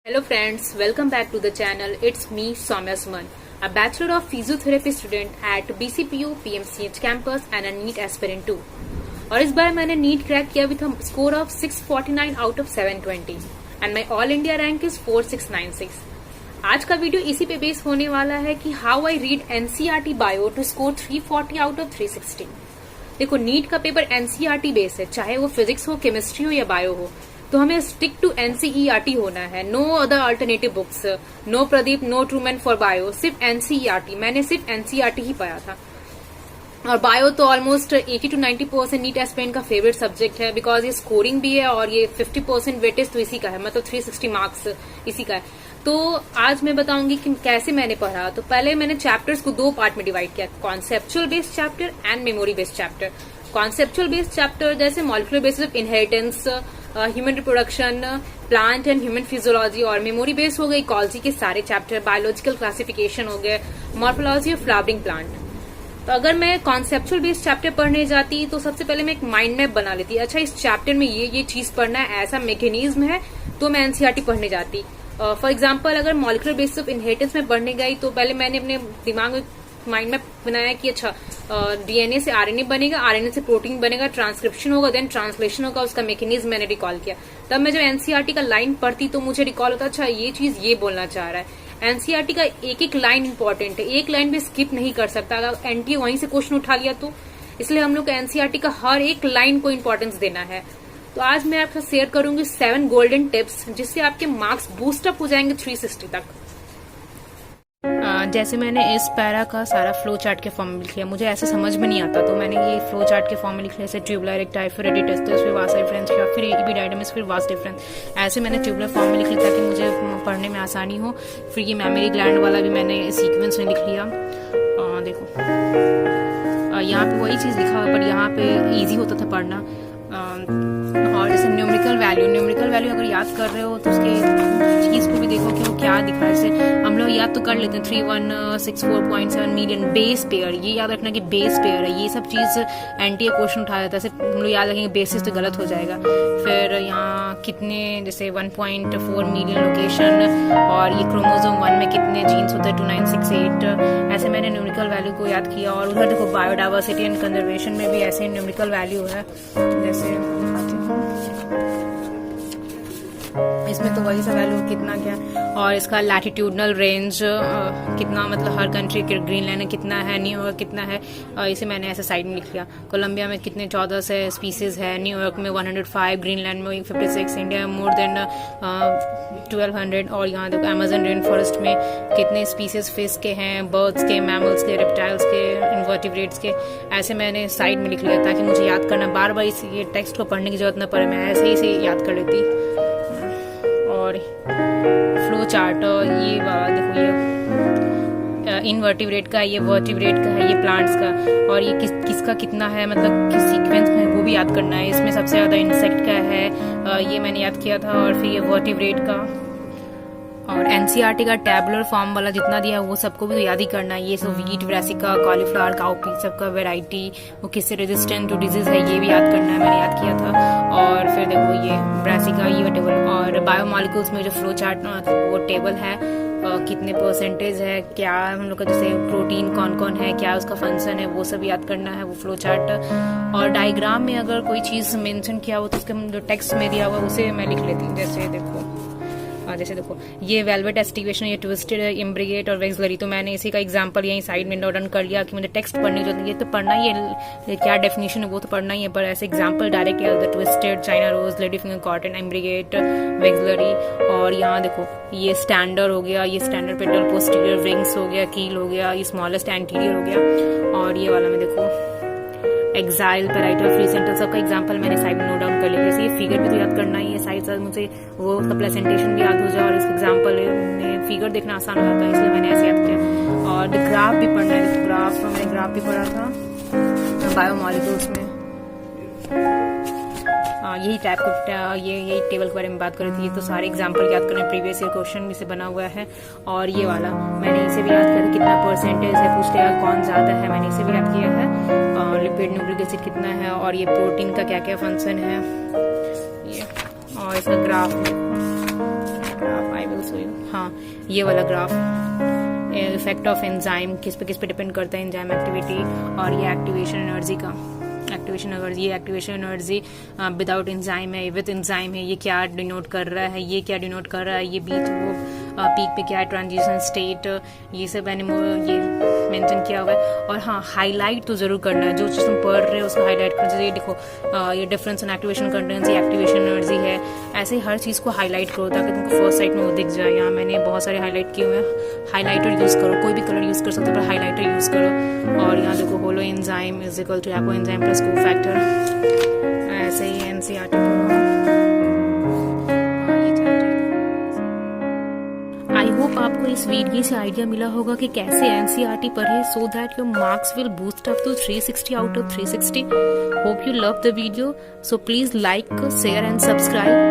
Hello friends, welcome back to the channel. It's me Soumya Suman, a Bachelor of Physiotherapy student at BCPU PMCH campus and a NEET aspirant too. और इस बार मैंने NEET crack किया with score of 649 out of 720 and my all India rank is 4696. आज का video इसी पे base होने वाला है कि how I read NCERT bio to score 340 out of 360. देखो नीट का पेपर एनसीईआरटी बेस है, चाहे वो फिजिक्स हो, केमिस्ट्री हो या बायो हो, तो हमें स्टिक टू एनसीईआरटी होना है. No other alternative books, no Pradeep, no Trueman for bio, सिर्फ एनसीईआरटी. मैंने सिर्फ एनसीईआरटी ही पढ़ा था. और बायो तो ऑलमोस्ट 80 to 90% नीट एस्पिरेंट का फेवरेट सब्जेक्ट है, बिकॉज ये स्कोरिंग भी है और ये 50% वेटेज तो इसी का है, मतलब 360 मार्क्स इसी का है. तो आज मैं बताऊंगी कि कैसे मैंने पढ़ा. तो पहले मैंने चैप्टर्स को दो पार्ट में डिवाइड किया, conceptual based chapter and memory based chapter. Conceptual based chapter जैसे molecular basis of inheritance, human reproduction, plant and human physiology. और मेमोरी बेस्ड हो गए इकोलॉजी के सारे चैप्टर, बायोलॉजिकल क्लासिफिकेशन हो गए, मॉर्फोलॉजी ऑफ फ्लावरिंग प्लांट. तो अगर मैं कॉन्सेप्चुअल बेस्ड चैप्टर पढ़ने जाती तो सबसे पहले मैं एक माइंड मैप बना लेती. अच्छा, इस चैप्टर में ये चीज पढ़ना है, ऐसा मैकेनिज्म है, तो मैं एनसीईआरटी पढ़ने जाती. फॉर एग्जाम्पल अगर मॉलिक्यूलर बेसिस ऑफ इनहेरिटेंस में पढ़ने गई तो पहले मैंने अपने दिमाग में माइंड मैप बनाया कि अच्छा डीएनए से आरएनए बनेगा, आरएनए से प्रोटीन बनेगा, ट्रांसक्रिप्शन होगा, देन ट्रांसलेशन होगा, उसका मैकेनिज्म मैंने रिकॉल किया. तब मैं जब एनसीईआरटी का लाइन पढ़ती तो मुझे रिकॉल होता, अच्छा ये चीज ये बोलना चाह रहा है. एनसीईआरटी का एक एक लाइन इंपॉर्टेंट है, एक लाइन भी स्किप नहीं कर सकता. अगर एनटीए वहीं से क्वेश्चन उठा लिया तो इसलिए हम लोग को एनसीईआरटी का हर एक लाइन को इंपॉर्टेंस देना है. तो आज मैं आपसे शेयर करूंगी 7 गोल्डन टिप्स जिससे आपके मार्क्स बूस्टअप हो जाएंगे 360 तक. जैसे मैंने इस पैरा का सारा फ्लो चार्ट के फॉर्म में लिख लिया. मुझे ऐसे समझ में नहीं आता तो मैंने ये फ्लो चार्ट के फॉर्म में लिख लिया, जैसे ट्यूबुलर रेक्टाइल, फिर रेडिटेस्टस, फिर वास डिफरेंस, फिर एपिडाइडमिस, फिर वास डिफरेंस. ऐसे मैंने ट्यूबुलर फॉर्म में लिख लिया ताकि मुझे पढ़ने में आसानी हो. फिर ये मैमरी ग्लैंड वाला भी मैंने सीक्वेंस में लिख लिया. देखो यहाँ पे वही चीज लिखा हुआ पर यहाँ पे इजी होता था पढ़ना. और जैसे न्यूमेरिकल वैल्यू अगर याद कर रहे हो तो उसके चीज को भी देखो कि वो क्या दिखा है. जैसे हम लोग याद तो कर लेते हैं 3164.7 मिलियन बेस पेयर, ये याद रखना कि बेस पेयर है. ये सब चीज एनटीए क्वेश्चन उठा देता है, सिर्फ हम लोग याद रखेंगे बेसिस तो गलत हो जाएगा. फिर यहाँ कितने, जैसे 1.4 मिलियन लोकेशन, और ये क्रोमोसोम 1 में कितने जीन्स होते हैं 2968. ऐसे मैंने न्यूमेरिकल वैल्यू को याद किया. और उधर देखो बायोडाइवर्सिटी एंड कंजर्वेशन में भी ऐसे न्यूमेरिकल वैल्यू है. जैसे इसमें तो वही सा वैल्यू कितना क्या, और इसका लैटिट्यूडनल रेंज कितना, मतलब हर कंट्री के ग्रीनलैंड कितना है, न्यूयॉर्क कितना है, इसे मैंने ऐसे साइड में लिख लिया. कोलंबिया में कितने 14 से स्पीसीज है, न्यूयॉर्क में 105, ग्रीनलैंड में 56, इंडिया में मोर देन 1200. और यहाँ देखो अमेजन रेन फॉरेस्ट में कितने स्पीसीज फिश के हैं, बर्ड्स के, मैमल्स के, रेप्टाइल्स के, इन्वर्टिब्रेट्स के. ऐसे मैंने साइड में लिख लिया ताकि मुझे याद करना बार बार ये टेक्स्ट को पढ़ने की जरूरत न पड़े, मैं ऐसे ही से याद कर लेती. और फ्लो चार्ट ये देखो, ये इनवर्टिब्रेट का, ये वर्टिब्रेट का है, ये प्लांट्स का, और ये किसका कितना है, मतलब किस सीक्वेंस में वो भी याद करना है. इसमें सबसे ज्यादा इंसेक्ट का है, ये मैंने याद किया था. और फिर ये वर्टिब्रेट का. और एनसीईआरटी का टैबुलर फॉर्म वाला जितना दिया है वो सबको भी तो याद ही करना है. ये सब वीट, ब्रासिका, कॉलीफ्लावर, काउपी, सबका वेराइटी, वो किससे रेजिस्टेंट टू डिजीज है ये भी याद करना है, मैंने याद किया था. और फिर देखो ये ब्रासिका, ये टेबल. और बायोमॉलिक्यूल्स में जो फ्लो चार्ट वो टेबल है, कितने परसेंटेज है, क्या हम लोग का, जैसे प्रोटीन कौन कौन है, क्या उसका फंक्शन है, वो सब याद करना है, वो फ्लो चार्ट. और डायग्राम में अगर कोई चीज मेंशन किया हो तो उसके जो टेक्स्ट में दिया हुआ उसे मैं लिख लेती हूँ. जैसे देखो ये वेलवेट एस्टिवेशन, ये ट्विस्टेड, इम्ब्रिगेट और वेक्सलरी, तो मैंने इसी का एग्जांपल यहीं साइड में नोट डाउन कर लिया कि मुझे टेक्स्ट पढ़ने जो ये तो पढ़ना ही है, क्या डेफिनेशन है वो तो पढ़ना ही है, पर ऐसे एग्जांपल डायरेक्ट किया, the twisted, China rose, lady finger cotton, imbricate, vexillary. और यहाँ देखो ये स्टैंडर्ड हो गया, ये स्टैंडर्ड पेटल पोस्टीरियर रिंग्स हो गया, कील हो गया, ये स्मॉलेस्ट एंटीरियर हो गया. और ये वाला में देखो एक्साइल, पैराइटल, फ्री सेंटर, सबका एग्जांपल मैंने साइड में नोट डाउन कर लिया. जैसे ये फिगर भी तो याद करना ही है, साइड साइड मुझे वो उसका प्रेजेंटेशन भी याद हो जाए और इसका एग्जांपल में फिगर देखना आसान हो जाता है, इसलिए मैंने ऐसे याद किया. और ग्राफ भी पढ़ना है, ग्राफ मैंने ग्राफ भी पढ़ा था बायोमॉलिक्यूल्स में. यही टाइप का यही टेबल के बारे में बात कर रही थी. ये तो सारे एग्जांपल याद करने, प्रीवियस ईयर क्वेश्चन भी से बना हुआ है. और ये वाला मैंने इसे भी याद किया, कितना परसेंटेज है, पूछ लिया कौन ज्यादा है, मैंने इसे भी याद किया है. लिपिड, न्यूक्लिक एसिड कितना है, और ये प्रोटीन का क्या क्या फंक्शन है, ये. और इसका graph I will so you, हाँ ये वाला ग्राफ, इफेक्ट ऑफ एंजाइम किस पे डिपेंड करता है एंजाइम एक्टिविटी, और ये एक्टिवेशन एनर्जी का, एक्टिवेशन एनर्जी, ये एक्टिवेशन एनर्जी विदाउट एंजाइम है, विद एंजाइम है, ये क्या डिनोट कर रहा है, ये क्या डिनोट कर रहा है, ये बीच वो पीक पे क्या है, ट्रांजिशन स्टेट, ये सब मैंने ये मेंशन किया हुआ है। और हाँ हाईलाइट तो जरूर करना है, जो चीज़ तुम पढ़ रहे हो उसको हाईलाइट करना चाहिए। देखो ये डिफरेंस इन एक्टिवेशन कंटेंट्स, ये एक्टिवेशन एनर्जी है, ऐसे हर चीज़ को हाईलाइट करो ताकि तुमको फर्स्ट साइड में वो दिख जाए। यहाँ मैंने बहुत सारे हाईलाइट किए हुए हैं, हाईलाइटर यूज़ करो, कोई भी कलर यूज़ कर सकते हो पर हाईलाइटर यूज़ करो। और यहाँ देखो holo enzyme is equal to apo enzyme plus cofactor, ऐसे ही एनसीईआरटी पढ़ो। आई होप आपको इस वीडियो से आइडिया मिला होगा कि कैसे एनसीईआरटी पढ़े so that your marks will boost up to 360 out of 360. Hope you love the video, so please like, share and subscribe.